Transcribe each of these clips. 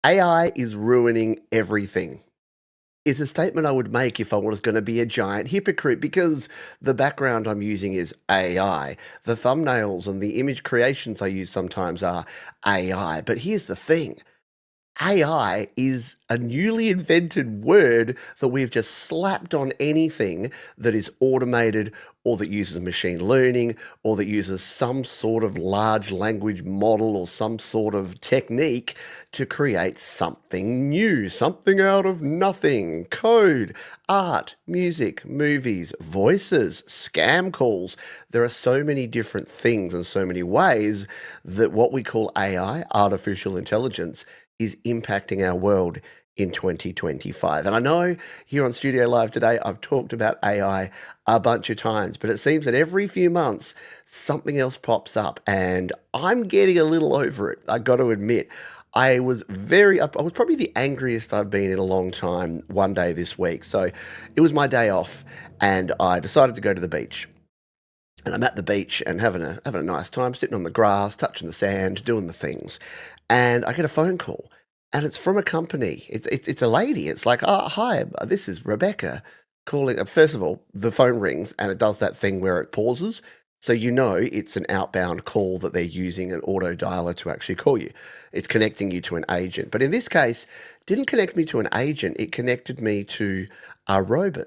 AI is ruining everything is a statement I would make if I was going to be a giant hypocrite because the background I'm using is AI. The thumbnails and the image creations I use sometimes are AI. But here's the thing. AI is a newly invented word that we've just slapped on anything that is automated or that uses machine learning or that uses some sort of large language model or some sort of technique to create something new, something out of nothing. Code, art, music, movies, voices, scam calls. There are so many different things and so many ways that what we call AI, artificial intelligence, is impacting our world in 2025. And I know here on Studio Live today, I've talked about AI a bunch of times, but it seems that every few months, something else pops up, and I'm getting a little over it. I got to admit. I was probably the angriest I've been in a long time one day this week. So it was my day off, and I decided to go to the beach. And I'm at the beach and having a nice time, sitting on the grass, touching the sand, doing the things. And I get a phone call, and it's from a company. It's a lady. It's like, oh, hi, this is Rebecca calling. First of all, the phone rings and it does that thing where it pauses, so you know it's an outbound call that they're using an auto dialer to actually call you. It's connecting you to an agent. But in this case, didn't connect me to an agent. It connected me to a robot.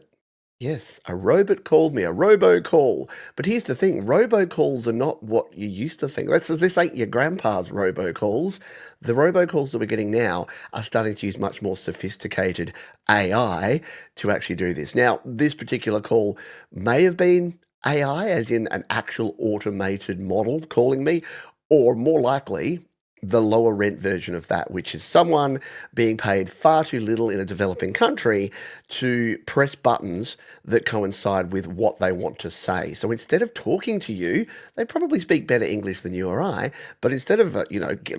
Yes, a robot called me, a robocall. But here's the thing, robocalls are not what you used to think. This ain't your grandpa's robocalls. The robocalls that we're getting now are starting to use much more sophisticated AI to actually do this. Now, this particular call may have been AI, as in an actual automated model calling me, or more likely, the lower rent version of that, which is someone being paid far too little in a developing country to press buttons that coincide with what they want to say. So instead of talking to you, they probably speak better English than you or I, but instead of,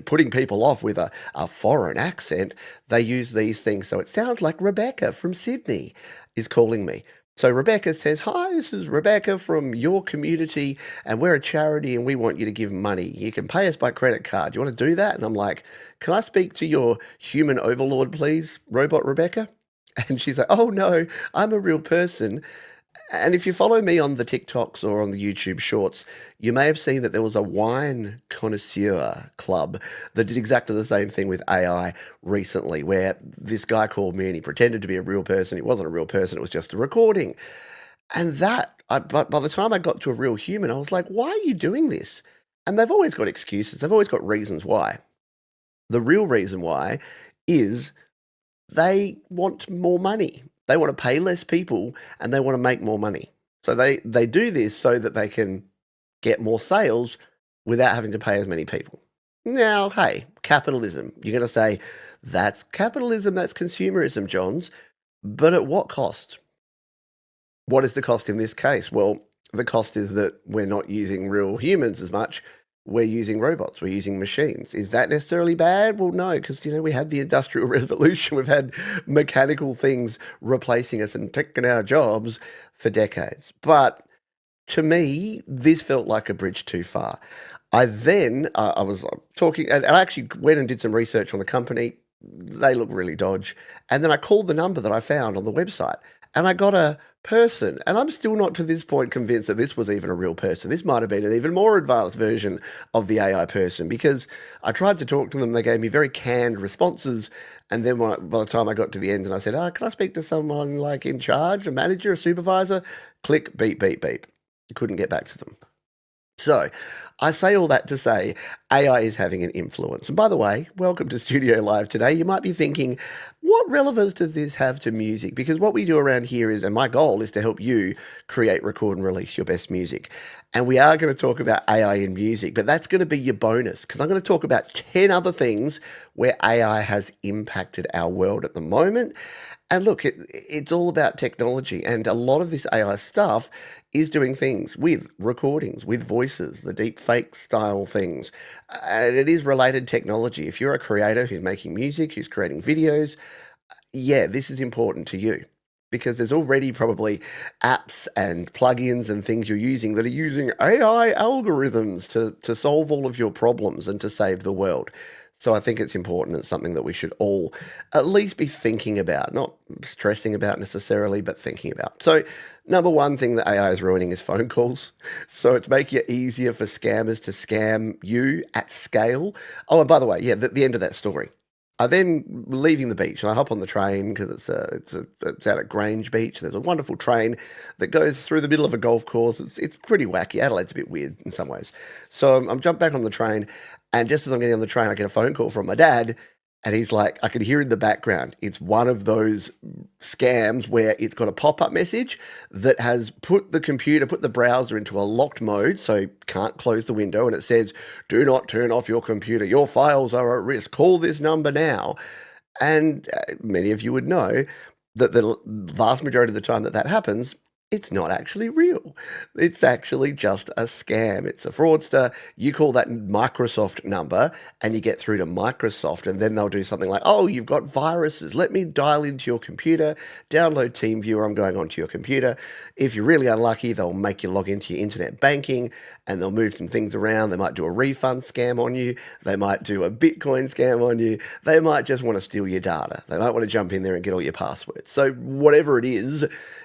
putting people off with a foreign accent, they use these things. So it sounds like Rebecca from Sydney is calling me. So Rebecca says, hi, this is Rebecca from your community, and we're a charity and we want you to give money. You can pay us by credit card. Do you want to do that? And I'm like, can I speak to your human overlord, please, robot Rebecca? And she's like, oh no, I'm a real person. And if you follow me on the TikToks or on the YouTube shorts, you may have seen that there was a wine connoisseur club that did exactly the same thing with AI recently, where this guy called me and he pretended to be a real person. He wasn't a real person, it was just a recording. And but by the time I got to a real human, I was like, why are you doing this? And they've always got excuses, they've always got reasons why. The real reason why is they want more money. They want to pay less people and they want to make more money. So they do this so that they can get more sales without having to pay as many people. Now, hey, capitalism. You're going to say, that's capitalism, that's consumerism, Johns. But at what cost? What is the cost in this case? Well, the cost is that we're not using real humans as much. We're using robots, we're using machines. Is that necessarily bad? Well, no, because, we had the Industrial Revolution, we've had mechanical things replacing us and taking our jobs for decades. But to me, this felt like a bridge too far. I was talking, and I actually went and did some research on the company. They look really dodge. And then I called the number that I found on the website and I got a person. And I'm still not to this point convinced that this was even a real person. This might have been an even more advanced version of the AI person because I tried to talk to them. They gave me very canned responses. And then by the time I got to the end and I said, can I speak to someone like in charge, a manager, a supervisor? Click, beep, beep, beep. Couldn't get back to them. So, I say all that to say AI is having an influence. And by the way, welcome to Studio Live today. You might be thinking, what relevance does this have to music? Because what we do around here is, and my goal is to help you create, record, and release your best music. And we are going to talk about AI in music, but that's going to be your bonus because I'm going to talk about 10 other things where AI has impacted our world at the moment. And look, it's all about technology, and a lot of this AI stuff is doing things with recordings, with voices, the deep fake style things. And it is related technology. If you're a creator who's making music, who's creating videos, yeah, this is important to you because there's already probably apps and plugins and things you're using that are using AI algorithms to solve all of your problems and to save the world. So I think it's important. It's something that we should all at least be thinking about, not stressing about necessarily, but thinking about. So, number one thing that AI is ruining is phone calls. So it's making it easier for scammers to scam you at scale. Oh, and by the way, yeah, the end of that story. I then leaving the beach and I hop on the train because it's out at Grange Beach. There's a wonderful train that goes through the middle of a golf course. It's pretty wacky. Adelaide's a bit weird in some ways. So I'm jumped back on the train, and just as I'm getting on the train, I get a phone call from my dad, and he's like, I could hear in the background, it's one of those scams where it's got a pop up message that has put the browser into a locked mode, so you can't close the window, and it says, do not turn off your computer. Your files are at risk. Call this number now. And many of you would know that the vast majority of the time that that happens, it's not actually real. It's actually just a scam. It's a fraudster. You call that Microsoft number and you get through to Microsoft, and then they'll do something like, oh, you've got viruses. Let me dial into your computer, download TeamViewer. I'm going onto your computer. If you're really unlucky, they'll make you log into your internet banking and they'll move some things around. They might do a refund scam on you. They might do a Bitcoin scam on you. They might just want to steal your data. They might want to jump in there and get all your passwords. So whatever it is,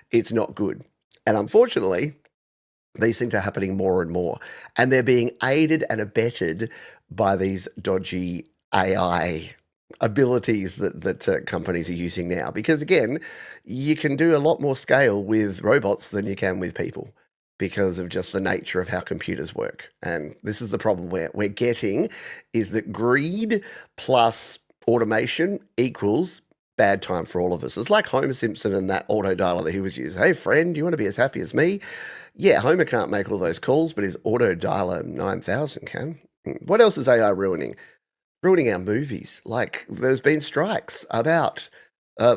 it's not good. And unfortunately, these things are happening more and more. And they're being aided and abetted by these dodgy AI abilities that companies are using now. Because again, you can do a lot more scale with robots than you can with people because of just the nature of how computers work. And this is the problem we're getting, is that greed plus automation equals bad time for all of us. It's like Homer Simpson and that auto dialer that he was using. Hey, friend, do you want to be as happy as me? Yeah, Homer can't make all those calls, but his auto dialer 9000 can. What else is AI ruining? Ruining our movies. Like, there's been strikes about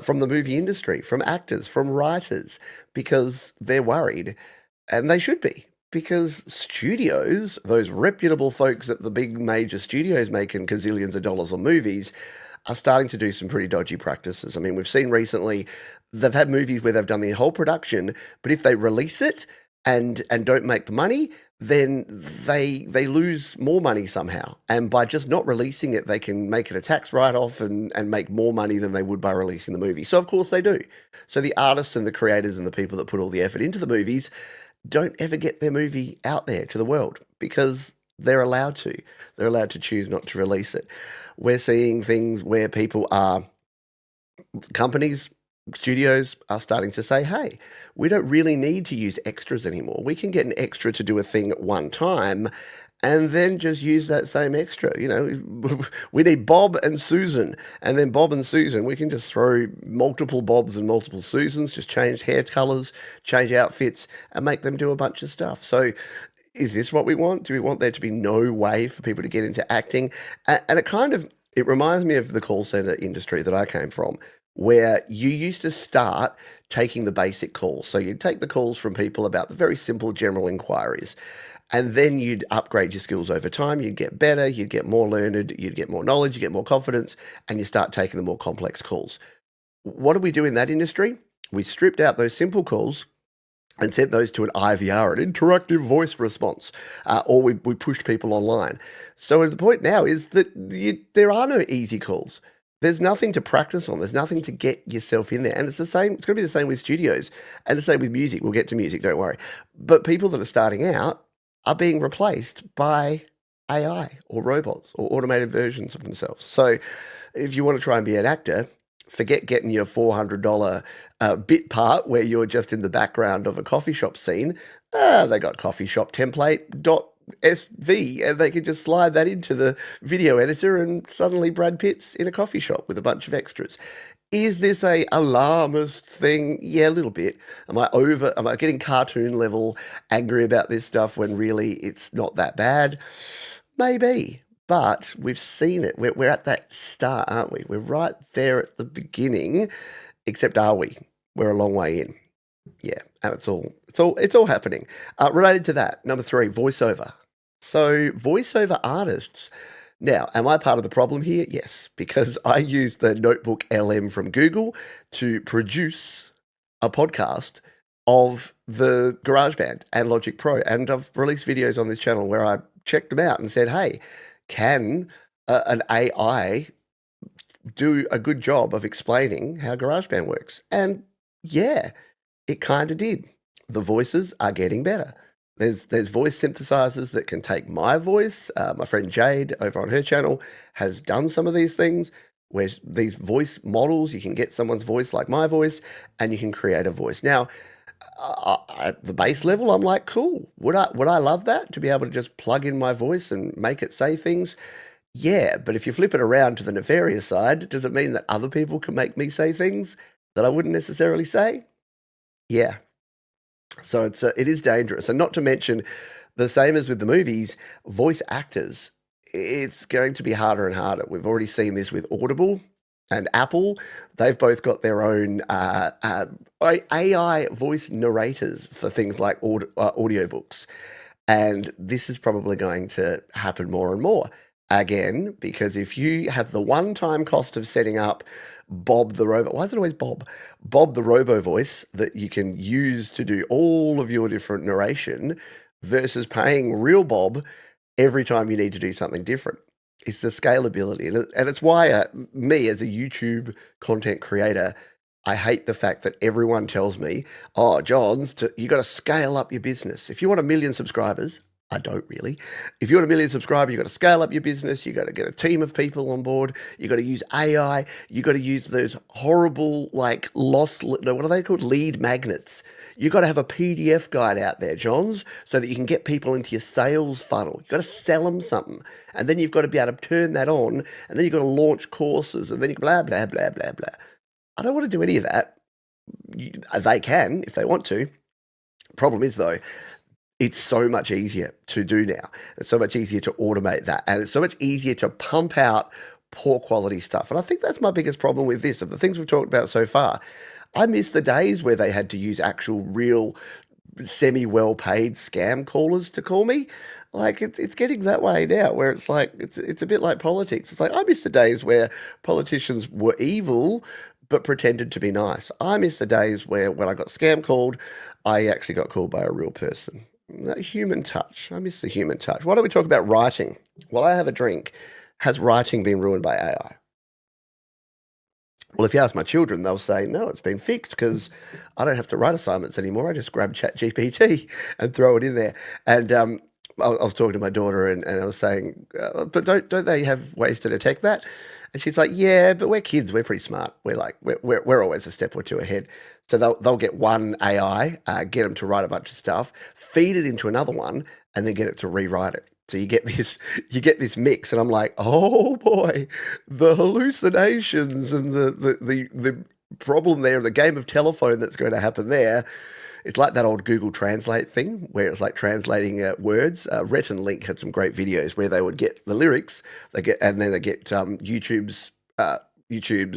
from the movie industry, from actors, from writers, because they're worried, and they should be. Because studios, those reputable folks at the big major studios making gazillions of dollars on movies, are starting to do some pretty dodgy practices. I mean, we've seen recently they've had movies where they've done the whole production, but if they release it and don't make the money, then they lose more money somehow. And by just not releasing it, they can make it a tax write-off and make more money than they would by releasing the movie. So of course they do. So the artists and the creators and the people that put all the effort into the movies don't ever get their movie out there to the world because they're allowed to. They're allowed to choose not to release it. We're seeing things where companies, studios are starting to say, hey, we don't really need to use extras anymore. We can get an extra to do a thing at one time and then just use that same extra. You know, we need Bob and Susan, and then Bob and Susan, we can just throw multiple Bobs and multiple Susans, just change hair colors, change outfits, and make them do a bunch of stuff. So is this what we want? Do we want there to be no way for people to get into acting? And it reminds me of the call center industry that I came from, where you used to start taking the basic calls. So you'd take the calls from people about the very simple general inquiries. And then you'd upgrade your skills over time. You'd get better, you'd get more learned, you'd get more knowledge, you get more confidence, and you start taking the more complex calls. What do we do in that industry? We stripped out those simple calls and sent those to an IVR, an interactive voice response, or we pushed people online. So the point now is that there are no easy calls. There's nothing to practice on. There's nothing to get yourself in there. And it's the same. It's going to be the same with studios and the same with music. We'll get to music, don't worry. But people that are starting out are being replaced by AI or robots or automated versions of themselves. So if you want to try and be an actor, forget getting your $400 bit part where you're just in the background of a coffee shop scene. They got coffee shop template.sv, and they can just slide that into the video editor, and suddenly Brad Pitt's in a coffee shop with a bunch of extras. Is this a alarmist thing? Yeah, a little bit. Am I getting cartoon level angry about this stuff when really it's not that bad? Maybe. But we've seen it. We're at that start, aren't we? We're right there at the beginning, except are we? We're a long way in. Yeah, and it's all happening. Related to that, number 3, voiceover. So voiceover artists. Now, am I part of the problem here? Yes, because I use the Notebook LM from Google to produce a podcast of the GarageBand and Logic Pro, and I've released videos on this channel where I checked them out and said, hey, can an AI do a good job of explaining how GarageBand works. And yeah, it kind of did. The voices are getting better. There's voice synthesizers that can take my voice. My friend Jade over on her channel has done some of these things where these voice models, you can get someone's voice like my voice and you can create a voice. Now, at the base level, I'm like, cool. Would I love that to be able to just plug in my voice and make it say things? Yeah, but if you flip it around to the nefarious side, does it mean that other people can make me say things that I wouldn't necessarily say? Yeah. So it is dangerous, and not to mention the same as with the movies, voice actors. It's going to be harder and harder. We've already seen this with Audible and Apple. They've both got their own AI voice narrators for things like audiobooks. And this is probably going to happen more and more. Again, because if you have the one-time cost of setting up Bob the Robo, why is it always Bob? Bob the Robo voice that you can use to do all of your different narration versus paying real Bob every time you need to do something different. It's the scalability. And it's why me as a YouTube content creator, I hate the fact that everyone tells me, oh, Johns, you got to scale up your business. If you want 1 million subscribers, I don't really. If you want 1 million subscribers, you got to scale up your business. You got to get a team of people on board. You got to use AI. You got to use those horrible, like no, what are they called? Lead magnets. You got to have a PDF guide out there, Johns, so that you can get people into your sales funnel. You got to sell them something, and then you've got to be able to turn that on, and then you've got to launch courses, and then you blah blah blah blah blah. I don't want to do any of that. They can if they want to. Problem is though, it's so much easier to do now. It's so much easier to automate that. And it's so much easier to pump out poor quality stuff. And I think that's my biggest problem with this. Of the things we've talked about so far, I miss the days where they had to use actual, real, semi well paid scam callers to call me. Like it's getting that way now, where it's like it's a bit like politics. It's like I miss the days where politicians were evil but pretended to be nice. I miss the days where when I got scam called, I actually got called by a real person. That human touch. I miss the human touch. Why don't we talk about writing? While I have a drink, has writing been ruined by AI? Well, if you ask my children, they'll say, no, it's been fixed because I don't have to write assignments anymore. I just grab ChatGPT and throw it in there. And I was talking to my daughter and I was saying, but don't they have ways to detect that? And she's like, yeah, but we're kids. We're pretty smart. We're always a step or two ahead. So they'll get one AI, get them to write a bunch of stuff, feed it into another one, and then get it to rewrite it. So you get this mix, and I'm like, oh boy, the hallucinations and the problem there, the game of telephone that's going to happen there. It's like that old Google Translate thing where it's like translating words. Rhett and Link had some great videos where they would get the lyrics, and then they get YouTube's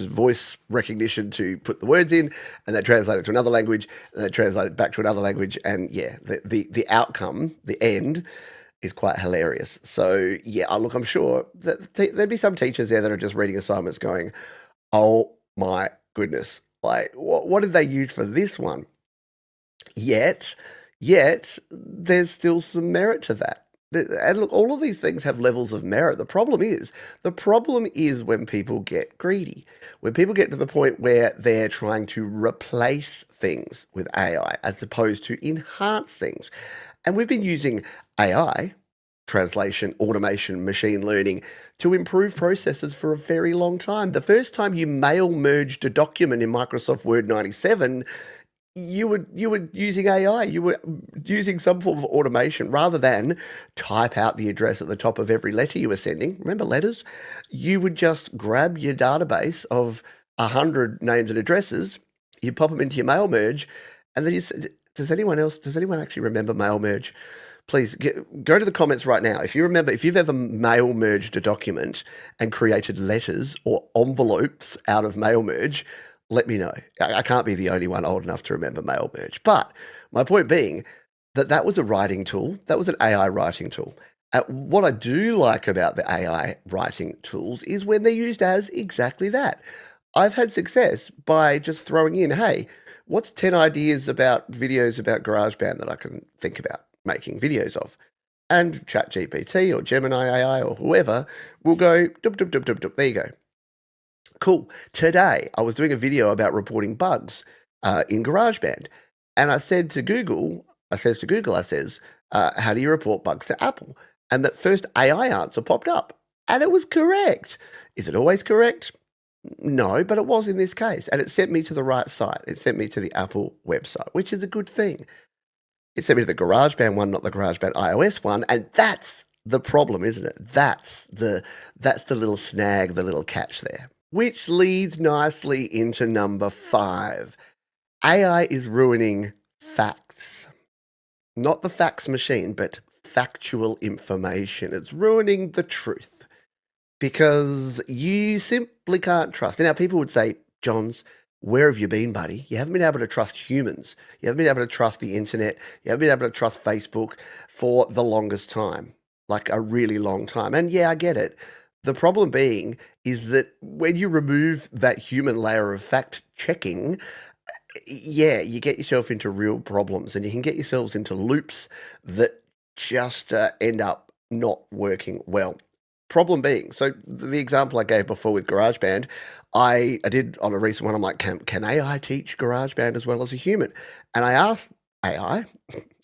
voice recognition to put the words in, and they translate it to another language, and they translate it back to another language, and yeah, the outcome, the end, is quite hilarious. So yeah, look, I'm sure that there'd be some teachers there that are just reading assignments going, oh my goodness, like what did they use for this one? Yet, there's still some merit to that. And look, all of these things have levels of merit. The problem is when people get greedy, when people get to the point where they're trying to replace things with AI as opposed to enhance things. And we've been using AI, translation, automation, machine learning, to improve processes for a very long time. The first time you mail merged a document in Microsoft Word 97, you were using AI. You were using some form of automation rather than type out the address at the top of every letter you were sending. Remember letters? You would just grab your database of 100 names and addresses, you pop them into your mail merge, and then does anyone actually remember mail merge? Please go to the comments right now. If you've ever mail merged a document and created letters or envelopes out of mail merge, let me know. I can't be the only one old enough to remember mail merge. But my point being that was a writing tool. That was an AI writing tool. What I do like about the AI writing tools is when they're used as exactly that. I've had success by just throwing in, hey, what's 10 ideas about videos about GarageBand that I can think about making videos of? And ChatGPT or Gemini AI or whoever will go, dup, dup, dup, dup, dup. There you go. Cool. Today, I was doing a video about reporting bugs in GarageBand. And I said to Google, how do you report bugs to Apple? And that first AI answer popped up. And it was correct. Is it always correct? No, but it was in this case. And it sent me to the right site. It sent me to the Apple website, which is a good thing. It sent me to the GarageBand one, not the GarageBand iOS one. And that's the problem, isn't it? That's the little snag, the little catch there. Which leads nicely into number 5. AI is ruining facts. Not the fax machine, but factual information. It's ruining the truth because you simply can't trust. Now, people would say, Johns, where have you been, buddy? You haven't been able to trust humans. You haven't been able to trust the internet. You haven't been able to trust Facebook for the longest time, like a really long time. And yeah, I get it. The problem being is that when you remove that human layer of fact checking, yeah, you get yourself into real problems and you can get yourselves into loops that just end up not working well. Problem being, so the example I gave before with GarageBand, I did on a recent one, I'm like, can AI teach GarageBand as well as a human? And I asked AI,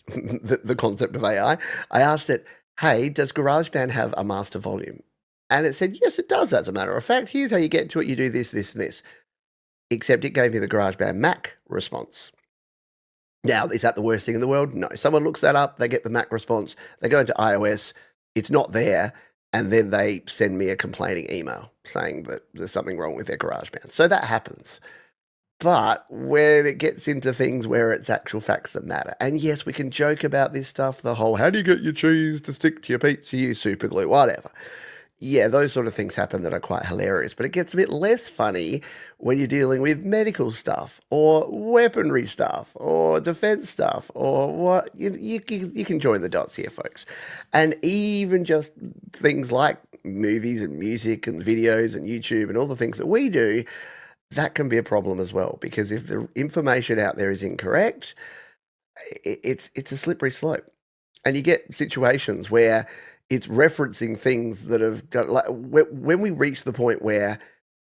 the concept of AI, I asked it, hey, does GarageBand have a master volume? And it said, yes, it does, as a matter of fact. Here's how you get to it. You do this, this, and this. Except it gave me the GarageBand Mac response. Now, is that the worst thing in the world? No. Someone looks that up, they get the Mac response, they go into iOS, it's not there, and then they send me a complaining email saying that there's something wrong with their GarageBand. So that happens. But when it gets into things where it's actual facts that matter, and yes, we can joke about this stuff, the whole, how do you get your cheese to stick to your pizza, you super glue, whatever. Yeah, those sort of things happen that are quite hilarious, but it gets a bit less funny when you're dealing with medical stuff or weaponry stuff or defense stuff or what. You can join the dots here, folks. And even just things like movies and music and videos and YouTube and all the things that we do, that can be a problem as well, because if the information out there is incorrect, it's a slippery slope. And you get situations where it's referencing things that have done, like when we reach the point where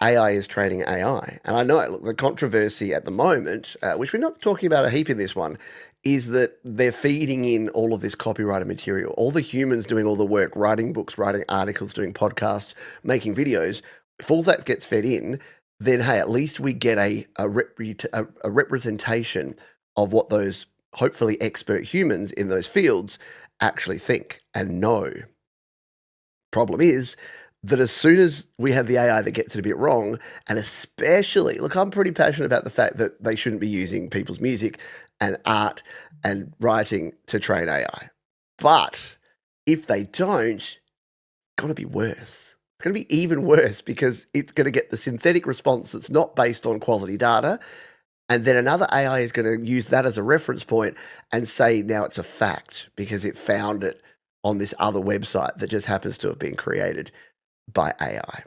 AI is training AI, and I know, look, the controversy at the moment, which we're not talking about a heap in this one, is that they're feeding in all of this copyrighted material. All the humans doing all the work, writing books, writing articles, doing podcasts, making videos. If all that gets fed in, then hey, at least we get a representation of what those hopefully expert humans in those fields actually think and know. Problem is that as soon as we have the AI that gets it a bit wrong, and especially, look, I'm pretty passionate about the fact that they shouldn't be using people's music and art and writing to train AI. But if they don't, it's going to be worse. It's going to be even worse because it's going to get the synthetic response that's not based on quality data. And then another AI is going to use that as a reference point and say, now it's a fact because it found it on this other website that just happens to have been created by AI.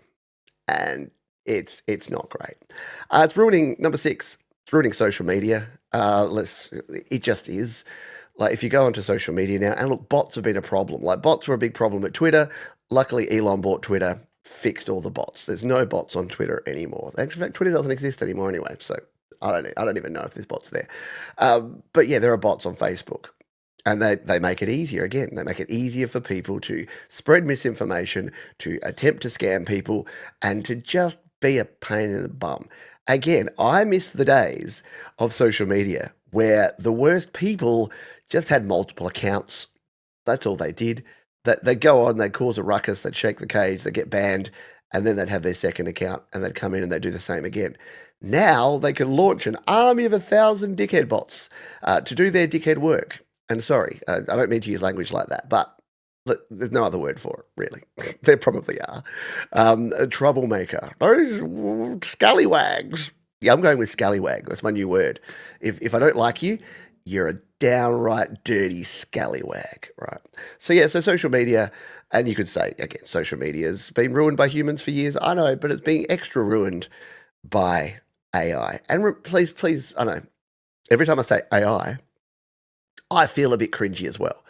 And it's not great. It's ruining, number 6, it's ruining social media. It just is. Like, if you go onto social media now, and look, bots have been a problem. Like, bots were a big problem at Twitter. Luckily, Elon bought Twitter, fixed all the bots. There's no bots on Twitter anymore. In fact, Twitter doesn't exist anymore anyway, so I don't even know if there's bots there. But yeah, there are bots on Facebook. And they make it easier. Again, they make it easier for people to spread misinformation, to attempt to scam people, and to just be a pain in the bum. Again, I miss the days of social media where the worst people just had multiple accounts. That's all they did. They'd go on, they'd cause a ruckus, they'd shake the cage, they'd get banned, and then they'd have their second account, and they'd come in and they'd do the same again. Now they can launch an army of 1,000 dickhead bots to do their dickhead work. And sorry, I don't mean to use language like that, but there's no other word for it, really. There probably are. A troublemaker. Those scallywags. Yeah, I'm going with scallywag. That's my new word. If I don't like you, you're a downright dirty scallywag, right? So yeah, so social media, and you could say, again, social media has been ruined by humans for years. I know, but it's being extra ruined by AI. And please, I know, every time I say AI, I feel a bit cringy as well.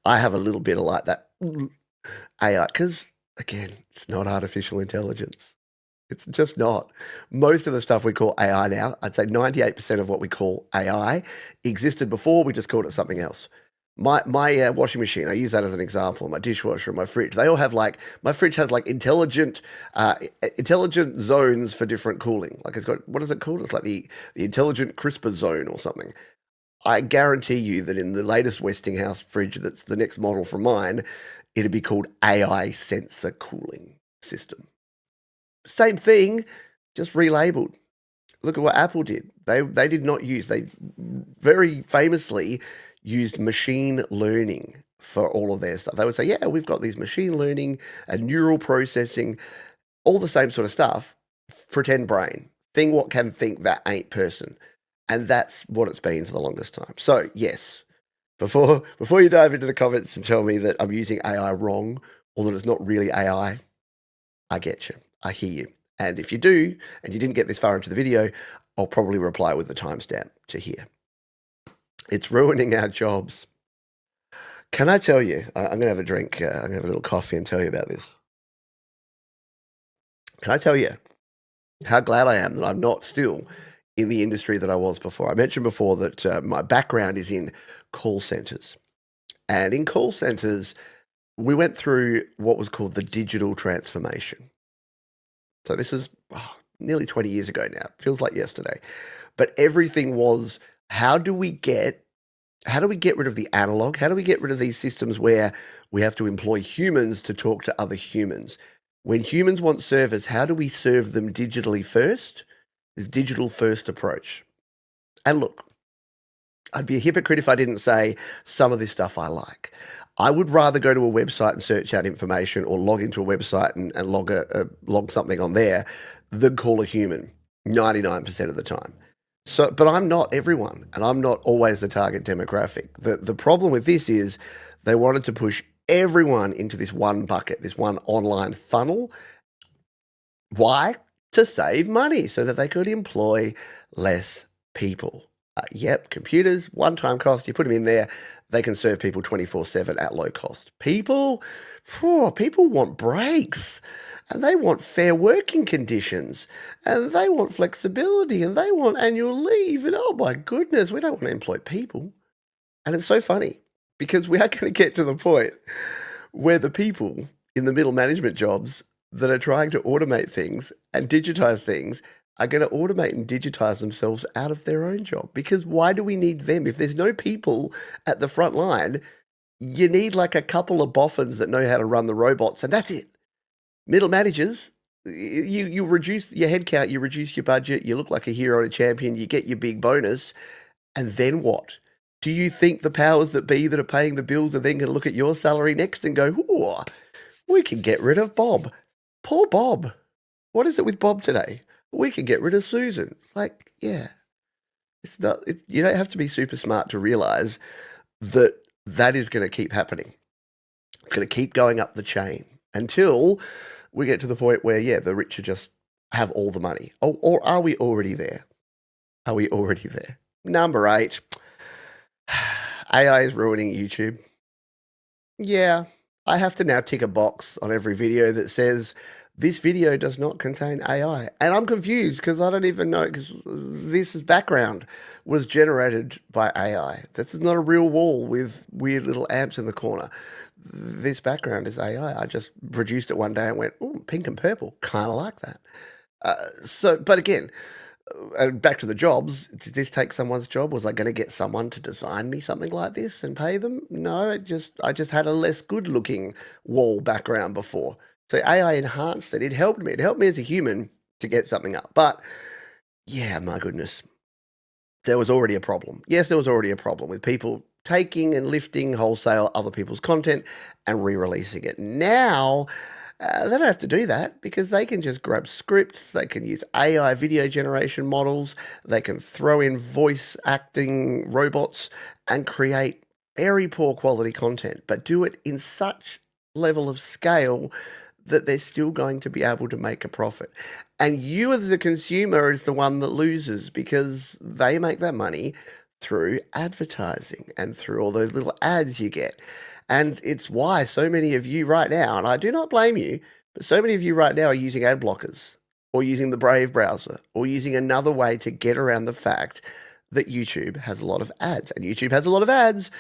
I have a little bit of like that AI because, again, it's not artificial intelligence. It's just not. Most of the stuff we call AI now, I'd say 98% of what we call AI existed before, we just called it something else. My washing machine, I use that as an example, my dishwasher and my fridge, they all have like my fridge has like intelligent zones for different cooling. Like it's got what is it called? It's like the intelligent crisper zone or something. I guarantee you that in the latest Westinghouse fridge that's the next model from mine, it'd be called AI sensor cooling system. Same thing, just relabeled. Look at what Apple did. They did not use, they very famously used machine learning for all of their stuff. They would say, yeah, we've got these machine learning and neural processing, all the same sort of stuff. Pretend brain. Thing what can think that ain't person. And that's what it's been for the longest time. So yes, before you dive into the comments and tell me that I'm using AI wrong or that it's not really AI, I get you. I hear you. And if you do, and you didn't get this far into the video, I'll probably reply with the timestamp to here. It's ruining our jobs. Can I tell you, I'm going to have a drink, I'm going to have a little coffee and tell you about this. Can I tell you how glad I am that I'm not still in the industry that I was before? I mentioned before that my background is in call centers. And in call centers, we went through what was called the digital transformation. So this is nearly 20 years ago now. Feels like yesterday. But everything was, how do we get rid of the analog? How do we get rid of these systems where we have to employ humans to talk to other humans? When humans want service, how do we serve them digitally first? This digital first approach. And look, I'd be a hypocrite if I didn't say some of this stuff I like. I would rather go to a website and search out information or log into a website and log something on there than call a human 99% of the time. So, but I'm not everyone, and I'm not always the target demographic. The problem with this is they wanted to push everyone into this one bucket, this one online funnel. Why? To save money so that they could employ less people. Yep, computers, one-time cost, you put them in there, they can serve people 24/7 at low cost. People want breaks, and they want fair working conditions, and they want flexibility, and they want annual leave, and oh my goodness, we don't want to employ people. And it's so funny, because we are going to get to the point where the people in the middle management jobs that are trying to automate things and digitize things are going to automate and digitize themselves out of their own job. Because why do we need them? If there's no people at the front line, you need like a couple of boffins that know how to run the robots, and that's it. Middle managers, you reduce your headcount, you reduce your budget, you look like a hero and a champion, you get your big bonus, and then what? Do you think the powers that be that are paying the bills are then going to look at your salary next and go, ooh, we can get rid of Bob. Poor Bob. What is it with Bob today? We can get rid of Susan. Like, yeah, it's not. You don't have to be super smart to realize that that is going to keep happening. It's going to keep going up the chain until we get to the point where, yeah, the rich just have all the money. Or are we already there? Are we already there? Number 8, AI is ruining YouTube. Yeah, I have to now tick a box on every video that says, this video does not contain AI. And I'm confused because I don't even know, because this background was generated by AI. This is not a real wall with weird little amps in the corner. This background is AI. I just produced it one day and went, oh, pink and purple. Kind of like that. But again, back to the jobs, did this take someone's job? Was I going to get someone to design me something like this and pay them? No, I just had a less good looking wall background before. So AI enhanced it. It helped me. It helped me as a human to get something up. But yeah, my goodness, there was already a problem. Yes, there was already a problem with people taking and lifting wholesale other people's content and re-releasing it. Now, they don't have to do that because they can just grab scripts, they can use AI video generation models, they can throw in voice acting robots and create very poor quality content, but do it in such level of scale that they're still going to be able to make a profit. And you as a consumer is the one that loses because they make that money through advertising and through all those little ads you get. And it's why so many of you right now, and I do not blame you, but so many of you right now are using ad blockers or using the Brave browser or using another way to get around the fact that YouTube has a lot of ads. And YouTube has a lot of ads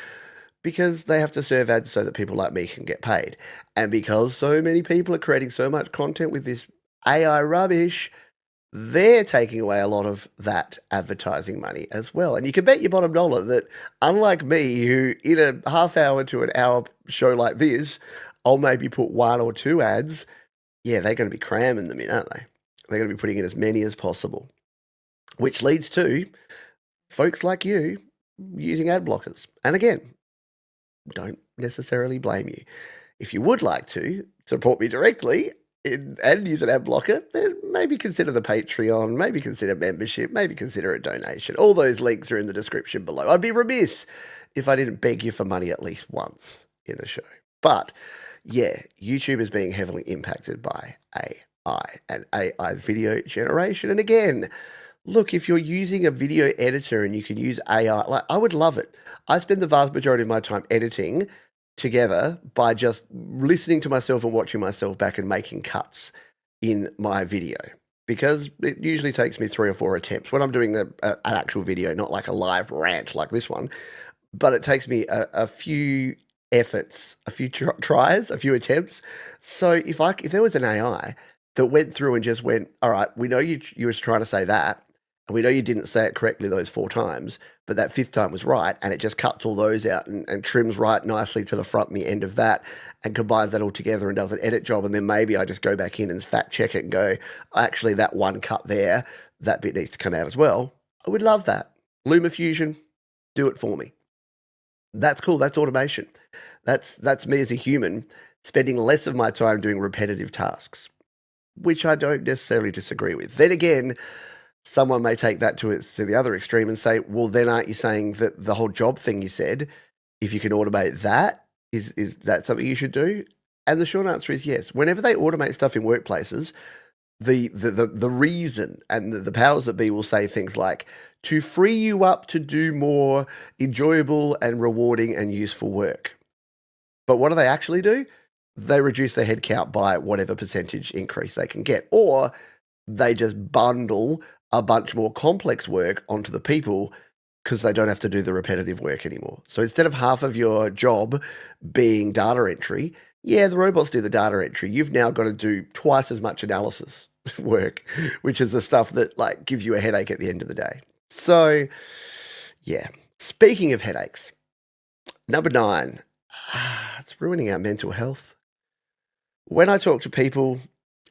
because they have to serve ads so that people like me can get paid. And because so many people are creating so much content with this AI rubbish, they're taking away a lot of that advertising money as well. And you can bet your bottom dollar that, unlike me, who in a half hour to an hour show like this, I'll maybe put one or two ads, yeah, they're going to be cramming them in, aren't they? They're going to be putting in as many as possible, which leads to folks like you using ad blockers. And again, don't necessarily blame you. If you would like to support me directly and use an ad blocker, then maybe consider the Patreon, maybe consider membership, maybe consider a donation. All those links are in the description below. I'd be remiss if I didn't beg you for money at least once in the show. But yeah, YouTube is being heavily impacted by AI and AI video generation. And again, look, if you're using a video editor and you can use AI, like, I would love it. I spend the vast majority of my time editing together by just listening to myself and watching myself back and making cuts in my video, because it usually takes me 3 or 4 attempts when I'm doing an actual video, not like a live rant like this one, but it takes me a few efforts, a few tries, a few attempts. So if there was an AI that went through and just went, all right, we know you were trying to say that, and we know you didn't say it correctly those 4 times, but that 5th time was right, and it just cuts all those out and trims right nicely to the front and the end of that and combines that all together and does an edit job, and then maybe I just go back in and fact check it and go, actually, that one cut there, that bit needs to come out as well. I would love that. LumaFusion, do it for me. That's cool. That's automation. That's me as a human spending less of my time doing repetitive tasks, which I don't necessarily disagree with. Then again, someone may take that to the other extreme and say, well, then aren't you saying that the whole job thing you said, if you can automate that, is that something you should do? And the short answer is yes. Whenever they automate stuff in workplaces, the reason and the powers that be will say things like, to free you up to do more enjoyable and rewarding and useful work. But what do they actually do? They reduce their headcount by whatever percentage increase they can get, or they just bundle a bunch more complex work onto the people because they don't have to do the repetitive work anymore. So instead of half of your job being data entry, yeah, the robots do the data entry. You've now got to do twice as much analysis work, which is the stuff that like gives you a headache at the end of the day. So yeah, speaking of headaches, number 9, it's ruining our mental health. When I talk to people,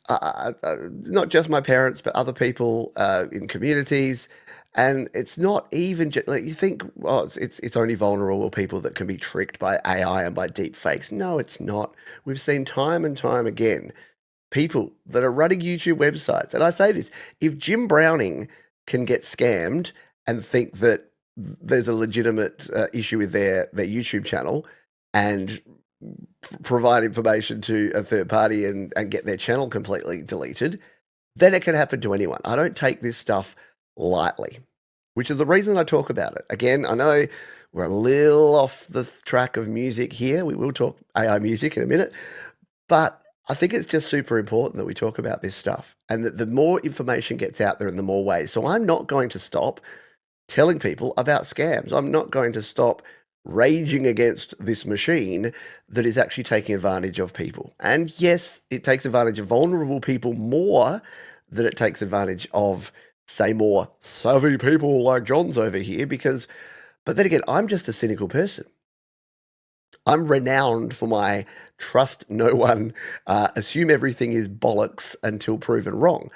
not just my parents, but other people in communities, and it's not even just like you think. Well, it's only vulnerable people that can be tricked by AI and by deep fakes. No, it's not. We've seen time and time again people that are running YouTube websites, and I say this: if Jim Browning can get scammed and think that there's a legitimate issue with their YouTube channel and provide information to a third party and get their channel completely deleted, then it can happen to anyone. I don't take this stuff lightly, which is the reason I talk about it. Again, I know we're a little off the track of music here. We will talk AI music in a minute, but I think it's just super important that we talk about this stuff and that the more information gets out there in the more ways. So I'm not going to stop telling people about scams. I'm not going to stop raging against this machine that is actually taking advantage of people. And yes, it takes advantage of vulnerable people more than it takes advantage of, say, more savvy people like John's over here, but then again, I'm just a cynical person. I'm renowned for my trust no one, assume everything is bollocks until proven wrong.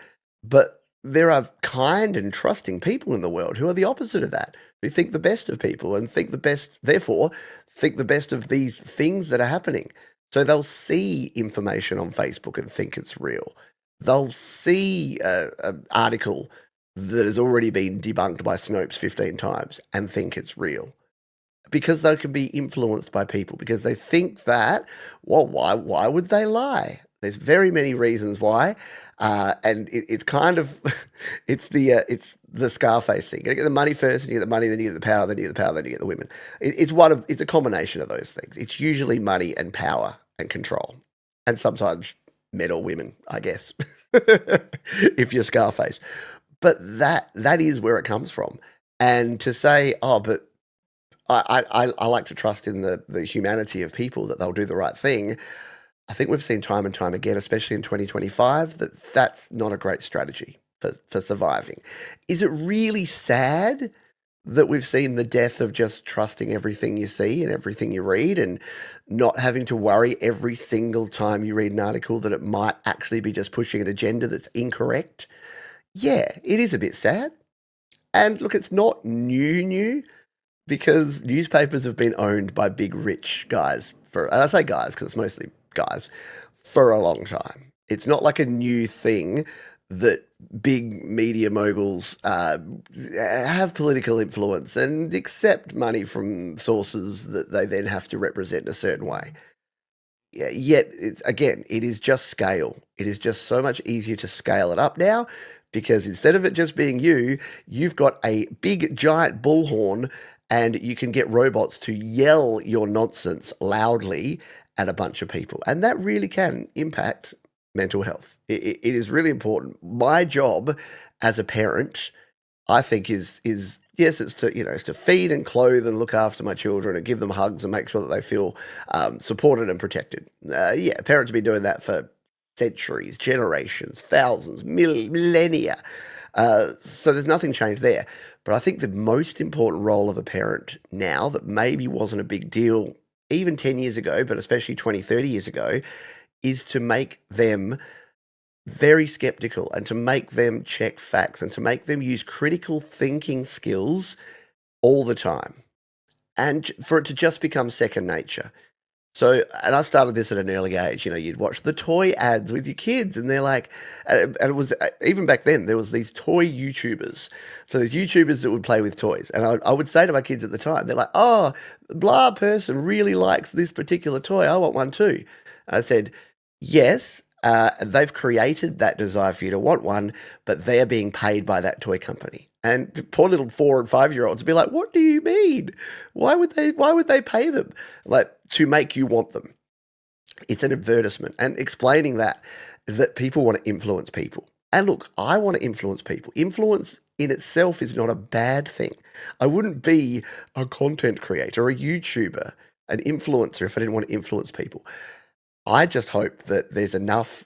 But there are kind and trusting people in the world who are the opposite of that, who think the best of people and therefore think the best of these things that are happening. So they'll see information on Facebook and think it's real. They'll see an article that has already been debunked by Snopes 15 times and think it's real. Because they can be influenced by people, because they think that, well, why would they lie? There's very many reasons why, and it's kind of it's the Scarface thing. You get the money first, and you get the money, then you get the power, then you get the power, then you get the women. It's a combination of those things. It's usually money and power and control, and sometimes men or women, I guess, if you're Scarface. But that is where it comes from. And to say, oh, but I like to trust in the humanity of people that they'll do the right thing. I think we've seen time and time again, especially in 2025, that that's not a great strategy for surviving. Is it really sad that we've seen the death of just trusting everything you see and everything you read and not having to worry every single time you read an article that it might actually be just pushing an agenda that's incorrect? Yeah, it is a bit sad. And look, it's not new because newspapers have been owned by big rich guys and I say guys because it's mostly guys, for a long time. It's not like a new thing that big media moguls have political influence and accept money from sources that they then have to represent in a certain way. Yet, it is just scale. It is just so much easier to scale it up now because instead of it just being you, you've got a big giant bullhorn and you can get robots to yell your nonsense loudly at a bunch of people. And that really can impact mental health. It is really important. My job as a parent, I think is yes, it's to feed and clothe and look after my children and give them hugs and make sure that they feel supported and protected. Parents have been doing that for centuries, generations, thousands, millennia. So there's nothing changed there. But I think the most important role of a parent now that maybe wasn't a big deal even 10 years ago, but especially 20, 30 years ago, is to make them very skeptical and to make them check facts and to make them use critical thinking skills all the time and for it to just become second nature. So, and I started this at an early age. You'd watch the toy ads with your kids, and they're like, and it was even back then there was these toy YouTubers. So there's YouTubers that would play with toys, and I would say to my kids at the time, they're like, "Oh, blah person really likes this particular toy. I want one too." I said, "Yes, they've created that desire for you to want one, but they're being paid by that toy company." And the poor little 4 and 5-year-olds would be like, "What do you mean? Why would they pay them?" Like, to make you want them. It's an advertisement. And explaining that people want to influence people. And look, I want to influence people. Influence in itself is not a bad thing. I wouldn't be a content creator, a YouTuber, an influencer if I didn't want to influence people. I just hope that there's enough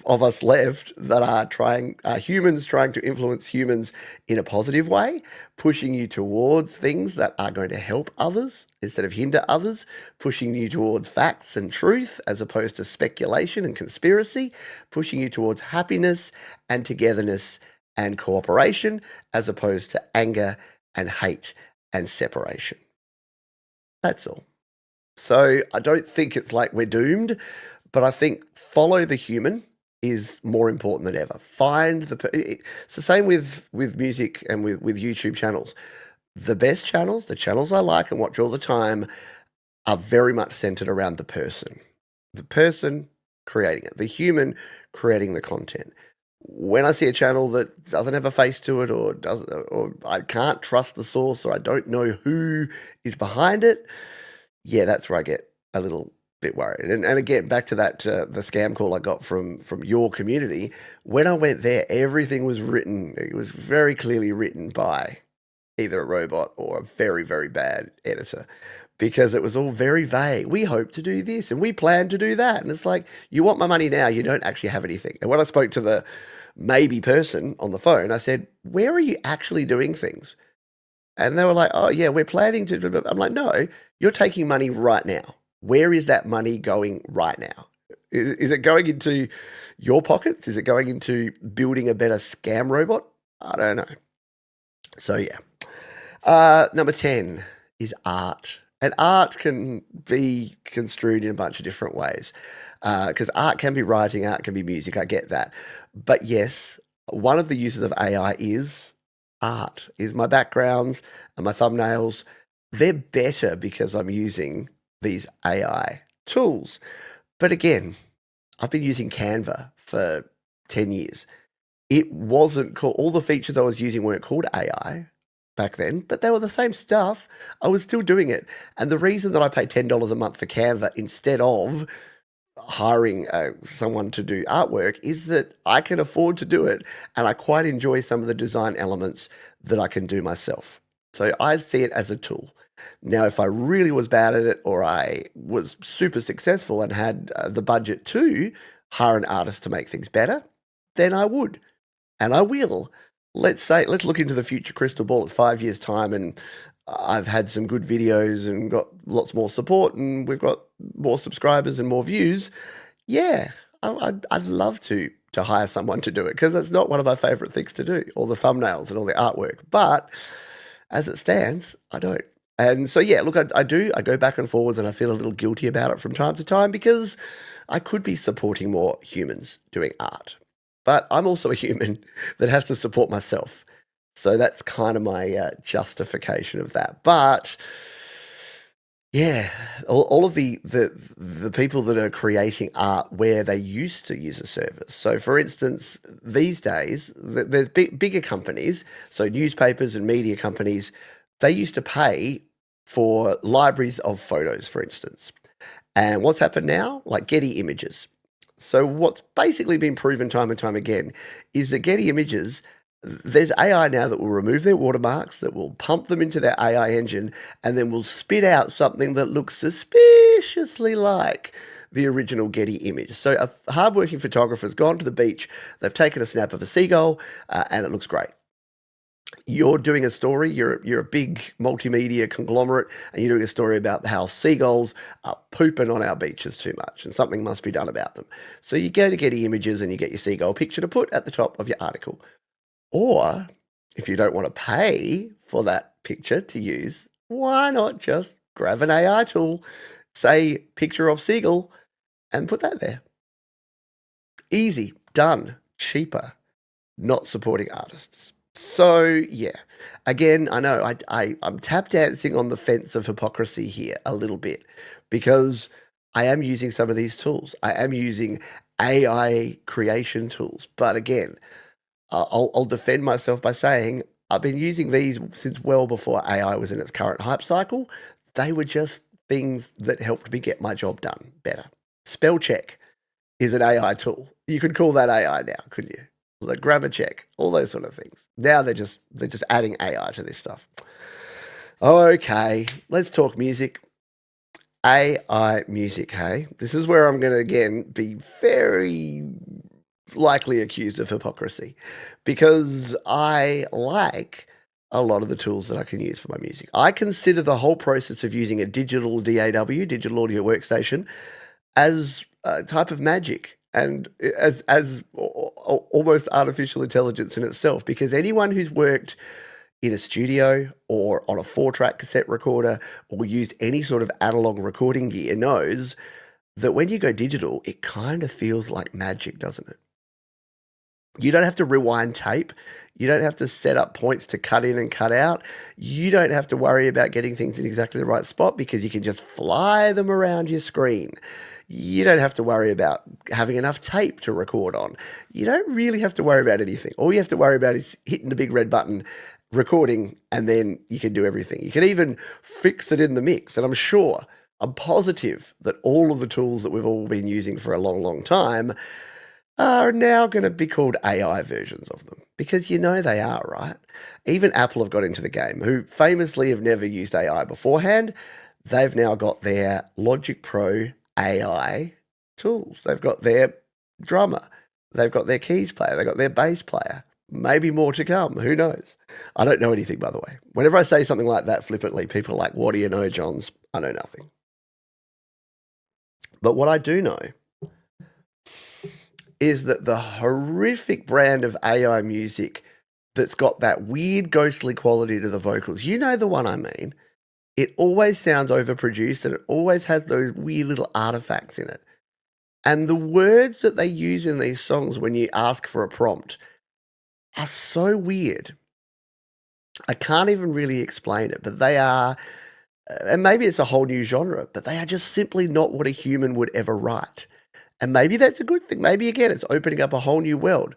of us left that are humans trying to influence humans in a positive way, pushing you towards things that are going to help others instead of hinder others, pushing you towards facts and truth as opposed to speculation and conspiracy, pushing you towards happiness and togetherness and cooperation as opposed to anger and hate and separation. That's all. So I don't think it's like we're doomed, but I think follow the human is more important than ever. It's the same with music and with YouTube channels. The best channels, the channels I like and watch all the time, are very much centered around the person creating it, the human creating the content. When I see a channel that doesn't have a face to it or I can't trust the source or I don't know who is behind it, that's where I get a little bit worried. And again, back to that the scam call I got from your community. When I went there, everything was written. It was very clearly written by either a robot or a very, very bad editor because it was all very vague. We hope to do this and we plan to do that. And it's like, you want my money now, you don't actually have anything. And when I spoke to the maybe person on the phone, I said, "Where are you actually doing things?" And they were like, "Oh, yeah, we're planning to." I'm like, "No, you're taking money right now. Where is that money going right now? Is it going into your pockets? Is it going into building a better scam robot? I don't know." So, yeah. Number 10 is art. And art can be construed in a bunch of different ways. Because art can be writing, art can be music. I get that. But yes, one of the uses of AI is art, is my backgrounds and my thumbnails. They're better because I'm using these AI tools. But again, I've been using Canva for 10 years. It wasn't called, all the features I was using weren't called AI back then, but they were the same stuff. I was still doing it. And the reason that I pay $10 a month for Canva instead of hiring someone to do artwork is that I can afford to do it, and I quite enjoy some of the design elements that I can do myself. So I see it as a tool. Now, if I really was bad at it, or I was super successful and had the budget to hire an artist to make things better, then I would, and I will. Let's look into the future crystal ball. It's 5 years' time, and I've had some good videos and got lots more support, and we've got more subscribers and more views. Yeah, I'd love to hire someone to do it, because it's not one of my favorite things to do, all the thumbnails and all the artwork. But as it stands, I don't. And so, yeah, look, I do. I go back and forwards, and I feel a little guilty about it from time to time, because I could be supporting more humans doing art. But I'm also a human that has to support myself. So that's kind of my justification of that. But yeah, all of the people that are creating art where they used to use a service. So, for instance, these days there's bigger companies, so newspapers and media companies. They used to pay for libraries of photos, for instance. And what's happened now? Like Getty Images. So what's basically been proven time and time again is that Getty Images, there's AI now that will remove their watermarks, that will pump them into their AI engine, and then will spit out something that looks suspiciously like the original Getty image. So a hardworking photographer's gone to the beach, they've taken a snap of a seagull, and it looks great. You're doing a story, you're a big multimedia conglomerate, and you're doing a story about how seagulls are pooping on our beaches too much, and something must be done about them. So you go to Getty Images and you get your seagull picture to put at the top of your article. Or if you don't want to pay for that picture to use, why not just grab an AI tool, say picture of seagull, and put that there? Easy, done, cheaper, not supporting artists. So yeah, again, I know I'm tap dancing on the fence of hypocrisy here a little bit, because I am using some of these tools. I am using AI creation tools, but again, I'll defend myself by saying I've been using these since well before AI was in its current hype cycle. They were just things that helped me get my job done better. Spell check is an AI tool. You could call that AI now, couldn't you? The grammar check, all those sort of things. Now they're just adding AI to this stuff. Okay, let's talk music. AI music, hey? This is where I'm going to again be very likely accused of hypocrisy, because I like a lot of the tools that I can use for my music. I consider the whole process of using a digital DAW, digital audio workstation, as a type of magic, and as almost artificial intelligence in itself, because anyone who's worked in a studio or on a 4-track cassette recorder or used any sort of analog recording gear knows that when you go digital, it kind of feels like magic, doesn't it? You don't have to rewind tape. You don't have to set up points to cut in and cut out. You don't have to worry about getting things in exactly the right spot, because you can just fly them around your screen. You don't have to worry about having enough tape to record on. You don't really have to worry about anything. All you have to worry about is hitting the big red button, recording, and then you can do everything. You can even fix it in the mix. And I'm positive that all of the tools that we've all been using for a long, long time are now going to be called AI versions of them, because you know they are, right? Even Apple have got into the game, who famously have never used AI beforehand. They've now got their Logic Pro AI tools. They've got their drummer. They've got their keys player. They've got their bass player. Maybe more to come. Who knows? I don't know anything, by the way. Whenever I say something like that flippantly, people are like, what do you know, Johns? I know nothing. But what I do know is that the horrific brand of AI music that's got that weird ghostly quality to the vocals, you know the one I mean, it always sounds overproduced, and it always has those weird little artifacts in it. And the words that they use in these songs when you ask for a prompt are so weird. I can't even really explain it, but they are, and maybe it's a whole new genre, but they are just simply not what a human would ever write. And maybe that's a good thing. Maybe again, it's opening up a whole new world.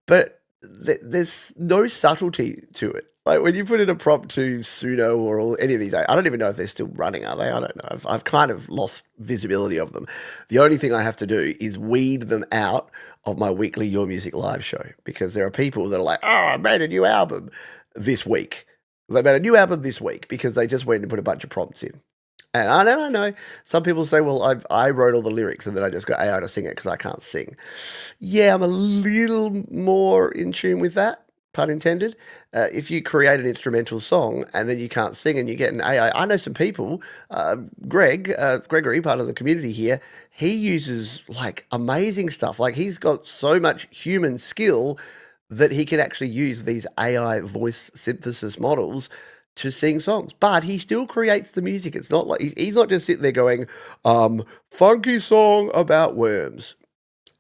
But there's no subtlety to it. Like when you put in a prompt to Suno or any of these, I don't even know if they're still running, are they? I don't know. I've kind of lost visibility of them. The only thing I have to do is weed them out of my weekly Your Music live show because there are people that are like, oh, I made a new album this week. They made a new album this week because they just went and put a bunch of prompts in. And I know some people say, well, I wrote all the lyrics and then I just got AI to sing it because I can't sing. Yeah, I'm a little more in tune with that, pun intended. If you create an instrumental song and then you can't sing and you get an AI, I know some people, Gregory, part of the community here, he uses like amazing stuff. Like he's got so much human skill that he can actually use these AI voice synthesis models to sing songs, but he still creates the music. It's not like he's not just sitting there going, funky song about worms.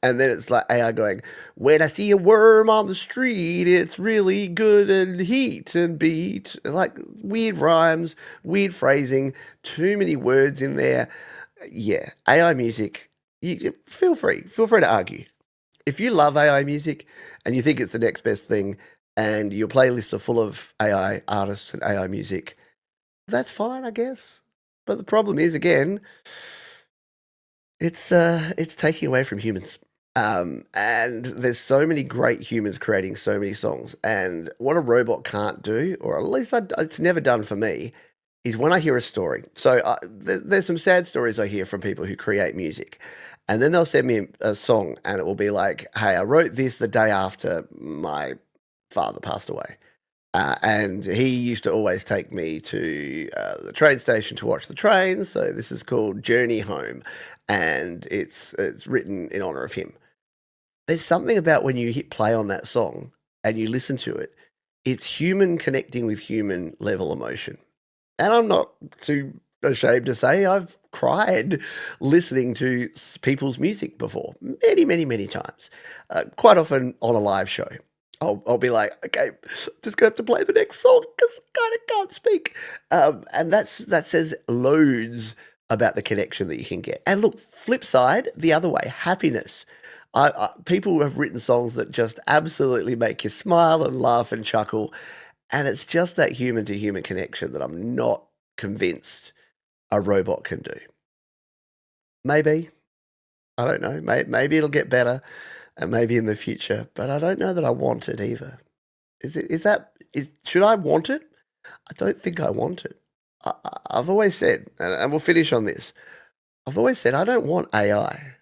And then it's like AI going, when I see a worm on the street, it's really good and heat and beat. Like weird rhymes, weird phrasing, too many words in there. Yeah, AI music, feel free to argue. If you love AI music and you think it's the next best thing and your playlists are full of AI artists and AI music, that's fine, I guess. But the problem is, again, it's taking away from humans. And there's so many great humans creating so many songs. And what a robot can't do, or at least it's never done for me, is when I hear a story. So there's some sad stories I hear from people who create music. And then they'll send me a song and it will be like, hey, I wrote this the day after my father passed away. And he used to always take me to the train station to watch the trains. So this is called Journey Home, and it's written in honor of him. There's something about when you hit play on that song and you listen to it, it's human connecting with human level emotion. And I'm not too ashamed to say I've cried listening to people's music before, many, many, many times, quite often on a live show. I'll be like, okay, just gonna have to play the next song because I kind of can't speak. And that says loads about the connection that you can get. And look, flip side, the other way, happiness. People have written songs that just absolutely make you smile and laugh and chuckle. And it's just that human to human connection that I'm not convinced a robot can do. Maybe. I don't know. Maybe it'll get better and maybe in the future, but I don't know that I want it either. Should I want it? I don't think I want it. I've always said, and we'll finish on this. I've always said I don't want AI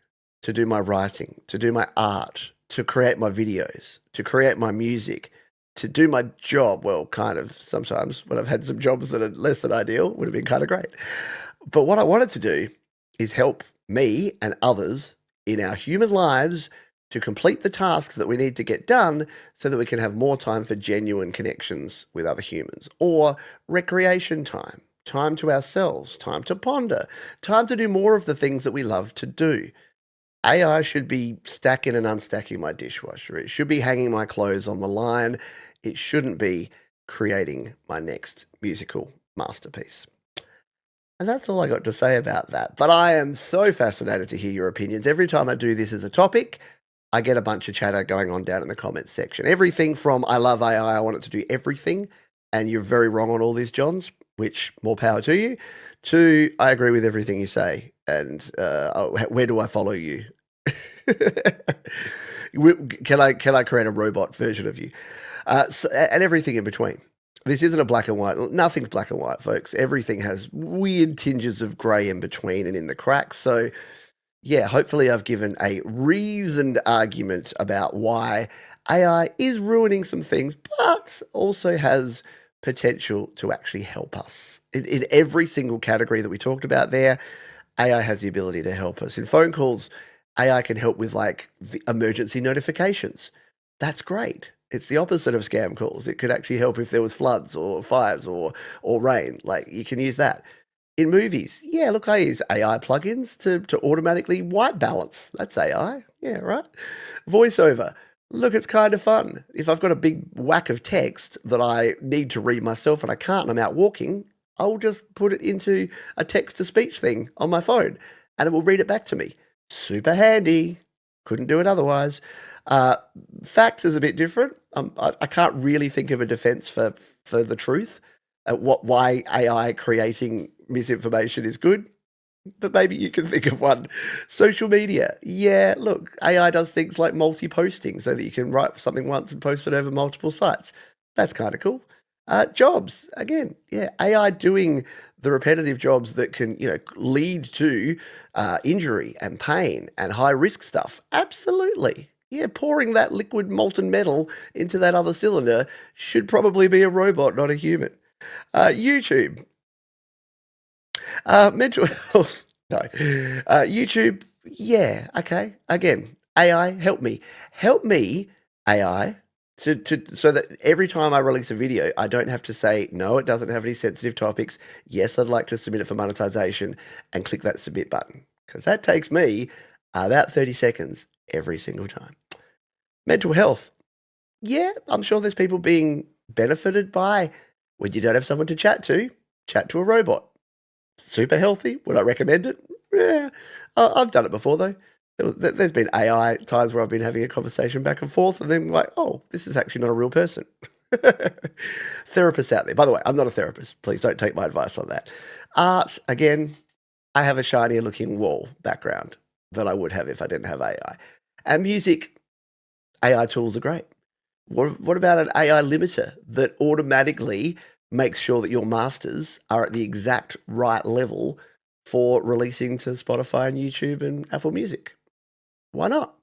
to do my writing, to do my art, to create my videos, to create my music, to do my job. Well, kind of sometimes when I've had some jobs that are less than ideal, would have been kind of great. But what I wanted to do is help me and others in our human lives to complete the tasks that we need to get done so that we can have more time for genuine connections with other humans, or recreation time, time to ourselves, time to ponder, time to do more of the things that we love to do. AI should be stacking and unstacking my dishwasher. It should be hanging my clothes on the line. It shouldn't be creating my next musical masterpiece. And that's all I got to say about that. But I am so fascinated to hear your opinions. Every time I do this as a topic, I get a bunch of chatter going on down in the comments section. Everything from I love AI, I want it to do everything, and you're very wrong on all this, Johns, which more power to you, to I agree with everything you say, and where do I follow you? Can I create a robot version of you? And everything in between. This isn't a black and white. Nothing's black and white, folks. Everything has weird tinges of grey in between and in the cracks. So yeah, hopefully I've given a reasoned argument about why AI is ruining some things, but also has potential to actually help us. In every single category that we talked about there, AI has the ability to help us. In phone calls, AI can help with like the emergency notifications. That's great. It's the opposite of scam calls. It could actually help if there was floods or fires or rain. Like you can use that. In movies, yeah, look, I use AI plugins to automatically white balance. That's AI. Yeah, right. Voiceover. Look, it's kind of fun. If I've got a big whack of text that I need to read myself and I can't and I'm out walking, I'll just put it into a text-to-speech thing on my phone and it will read it back to me. Super handy. Couldn't do it otherwise. Uh, Facts is a bit different. I can't really think of a defense for the truth. Why AI creating misinformation is good, but maybe you can think of one. Social media. Yeah, look, AI does things like multi-posting so that you can write something once and post it over multiple sites. That's kind of cool. Jobs, again, yeah, AI doing the repetitive jobs that can, lead to injury and pain and high risk stuff. Absolutely. Yeah, pouring that liquid molten metal into that other cylinder should probably be a robot, not a human. YouTube. Mental health. No. YouTube. Yeah. Okay. Again, AI, help me. Help me, AI, so that every time I release a video, I don't have to say, no, it doesn't have any sensitive topics. Yes, I'd like to submit it for monetization and click that submit button. Because that takes me about 30 seconds every single time. Mental health. Yeah, I'm sure there's people being benefited by when you don't have someone to chat to a robot. Super healthy. Would I recommend it? Yeah, I've done it before though. There's been AI times where I've been having a conversation back and forth, and then like, oh, this is actually not a real person. Therapists out there. By the way, I'm not a therapist. Please don't take my advice on that. Art, again, I have a shinier looking wall background than I would have if I didn't have AI. And music, AI tools are great. What about an AI limiter that automatically makes sure that your masters are at the exact right level for releasing to Spotify and YouTube and Apple Music? Why not?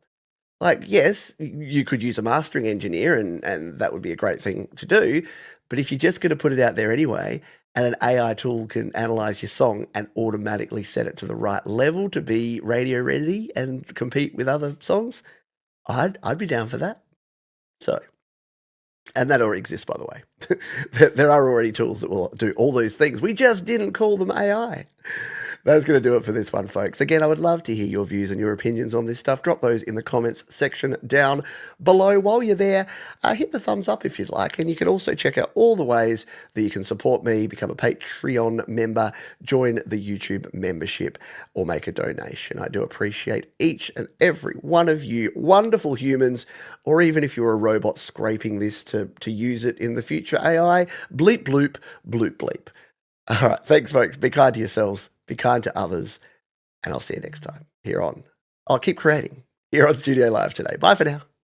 Like, yes, you could use a mastering engineer and that would be a great thing to do. But if you're just going to put it out there anyway, and an AI tool can analyze your song and automatically set it to the right level to be radio ready and compete with other songs, I'd be down for that. So, and that already exists, by the way. There are already tools that will do all those things. We just didn't call them AI. That's going to do it for this one, folks. Again, I would love to hear your views and your opinions on this stuff. Drop those in the comments section down below. While you're there, hit the thumbs up if you'd like. And you can also check out all the ways that you can support me, become a Patreon member, join the YouTube membership, or make a donation. I do appreciate each and every one of you wonderful humans, or even if you're a robot scraping this to use it in the future AI, bleep bloop, bloop bleep. All right, thanks, folks. Be kind to yourselves, be kind to others, and I'll see you next time here on. I'll keep creating here on Studio Live today. Bye for now.